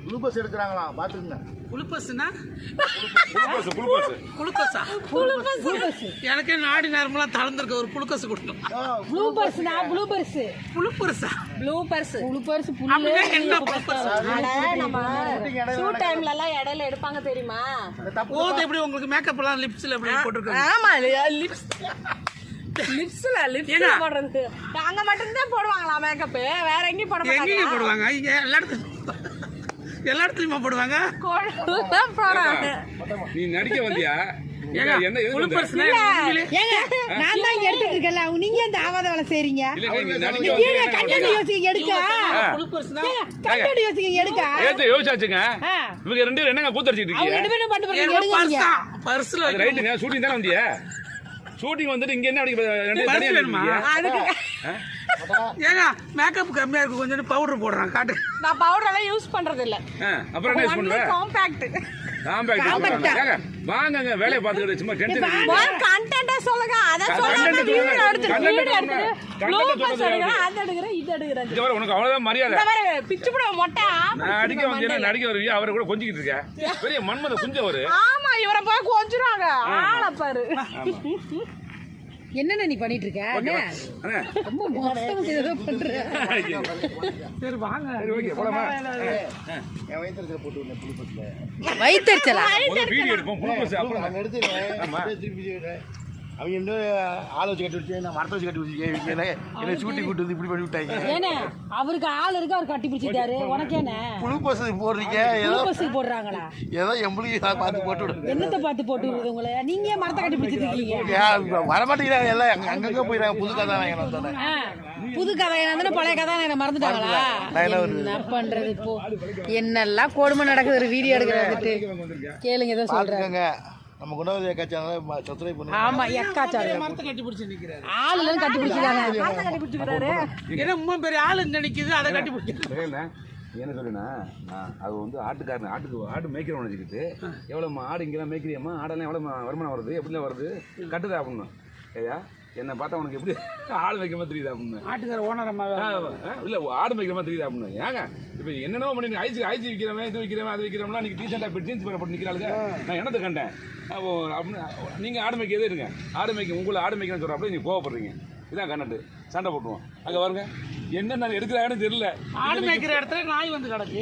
Glucose எடுக்கிறாங்களா பாத்துக்கங்க. குளுக்கோஸ்னா குளுக்கோஸா எனக்கு நாடி நேரமெல்லாம் தளர்ந்துருக்க ஒரு குளுக்கோஸ் கொடுத்தோம். ப்ளூபர்ஸ்னா ப்ளூபர்ஸ் புளுப்பர்ஸா ப்ளூபர்ஸ் அப்படின்னா என்ன புளுப்பர்ஸ்? நம்ம ஷூட் டைம்ல எல்லாம் இடையில எடுப்பாங்க தெரியுமா? ஓ எப்படி உங்களுக்கு மேக்கப் எல்லாம் லிப்ஸ்ல எப்படி போட்டுருக்காங்க? ஆமா லிப்ஸ்ல போடுறது அங்க மட்டும் தான் போடுவாங்களா மேக்கப்? வேற எங்கேயும் போட மாட்டாங்க. எங்கேயும் போடுவாங்க? இங்க எல்லா இடத்துலயுமா போடுவாங்க? நீ நடிக்க வந்தியா? என்ன புளுப்பர்ஸ்னா ஏங்க நான் தான் எடுத்துட்டு இருக்கல, நீங்க இந்த ஆவாத வேலை செய்றீங்க. கண்டென்ட் யோசிங்க எடுக்க. புளுப்பர்ஸ்னா கண்டென்ட் யோசிங்க எடுக்க. ஏத்து யோசிச்சாச்சுங்க. இவங்க ரெண்டு பேரும் என்னங்க கூத்தடிச்சிட்டு அவங்க இருக்கீங்க? ரெண்டு பேரும் பண்ணி பாருங்க எடுங்க. பர்ஸ்ல அது ரைட்டுங்க. ஷூட்டிங் தான வந்தியா? ஷூட்டிங் வந்துட்டு இங்க என்ன ரெண்டு தனியா வேணுமா? இருக்கீங்க? ஏங்க மேக்கப் கம்மியா இருக்கு, கொஞ்சம் பவுடர் போடுறான் காட்டு. நான் பவுடர் எல்லாம் யூஸ் பண்றது இல்ல. அப்புறம் என்ன யூஸ் பண்ணுவ? காம்பாக்ட். வாங்கங்க வேலைய பாத்துக்கிட்டு சும்மா டென்ஷன் கண்டென்ட் சொல்லுங்க. அத சொல்லுங்க. வீடியோ எடுத்து ப்ளூபர்ஸ் எடுங்க. அது எடுங்கற இது எடுங்கற. இங்க வர உனக்கு அவ்வளவுதான் மரியாதை. இந்த மாதிரி பிச்சு போட மொட்டை. நான் அடிக்க வந்து நடிக்க வருவியா? அவரை கூட கொஞ்சிக்கிட்டு இருக்க. பெரிய மன்மத குஞ்சவரு. ஆமா இவரை போய் கொஞ்சுறாங்க. ஆள பாரு. என்னென்ன நீ பண்ணிட்டு இருக்க? அண்ணே ரொம்ப மோசமா ஏதோ பண்ற. சரி வாங்க. சரி ஓகே போலாமா? என் வயித்துல போட்டு விடுங்க குளுக்கோஸ்ல. வைத்தறிச்சலா? ஒரு வீடியோ எடுப்போம். குளுக்கோஸ் அப்புறம் நான் எடுத்துறேன். திருப்பி அவங்க இன்னும் ஆள் வச்சு கட்டி விட்டு நான் மரத்தை வச்சு கட்டி வச்சுருக்கேன். என்ன சூட்டி கூட்டு வந்து இப்படி பண்ணி விட்டாங்க. ஏனே அவருக்கு ஆள் இருக்கு, அவர் கட்டி பிடிச்சிட்டாரு. உனக்கு என்ன குளுக்கோஸ் போடுறீங்க? குளுக்கோஸ் போடுறாங்களா? ஏதோ எம்பளுக்கு பார்த்து போட்டு விடுங்க. என்னத்தை பார்த்து போட்டு விடுறது உங்களை? நீங்க ஏன் மரத்தை கட்டி பிடிச்சிருக்கீங்க? வரமாட்டேங்கிறாங்க எல்லாம். அங்கங்க போயிடாங்க. புது கதை வாங்கணும். புது கதை என்ன பழைய கதை என்ன மறந்துட்டாங்களா? என்ன பண்றது இப்போ? என்னெல்லாம் கொடுமை நடக்குது ஒரு வீடியோ எடுக்கிறது. கேளுங்க ஏதோ சொல்றாங்க. நம்ம குணவதி எக்காச்சாங்க சப்ஸ்கிரைப் பண்ணுங்க. ஆமா எக்காச்சாங்க. மரத்தை கட்டி பிடிச்சு நிக்கிறாரு. ஆள் எல்லாம் கட்டி பிடிச்சிட்டாங்க. மரத்தை கட்டி பிடிச்சிட்டாரு. ஏன்னா உண்மை பெரிய ஆளு இங்க நிக்குது, அதை கட்டி பிடிச்சு. என்ன சொல்லுனா அது வந்து ஆட்டுக்காரன் ஆடு மேய்க்கிறவன் நினைச்சிக்கிட்டு எவ்வளோ ஆடு இங்கெல்லாம் மேய்க்கிறியம்மா, ஆடெல்லாம் எவ்வளோ வருமானம் வருது, எப்படிலாம் வருது கட்டுதா அப்படின்னு. ஏயா என்னை பார்த்தா உனக்கு எப்படி ஆடு மேய்க்கிற மாதிரி தெரியுது அப்படின்னு. ஆட்டுக்கார ஓனர் அம்மா இல்லை ஆடு மேய்க்கிற மாதிரி தெரியுது அப்படின்னு. ஏங்க இப்போ என்னென்ன பண்ணி ஐசி விற்கிறவன் இது விற்கிறவன் அது விற்கிறவனா நீங்கள் டீசெண்டாக இப்போ ஜீன்ஸ் போட்டு நிற்கிறாளுங்க. நான் என்னத்தை கண்டேன் அப்படின்னு. நீங்கள் ஆடு மேய்க்கிறதே இருங்க. ஆடு மேய்க்க உங்களை ஆடு மேய்க்கணும்னு சொல்கிற அப்படி நீங்கள் கோவப்படுறீங்க. இதான் கண்ணட்டு சண்டை போட்டுருவோம். அங்கே வருங்க என்ன நான் எடுக்கிறாங்கன்னு தெரியல. ஆடு மேய்க்கிற இடத்துல நாய் வந்து கிடக்கு.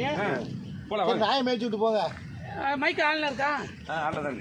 போலாம் நாயை மேய்ச்சி விட்டு போங்க. மைக் ஆன்ல இருக்கா? ஆடல தான்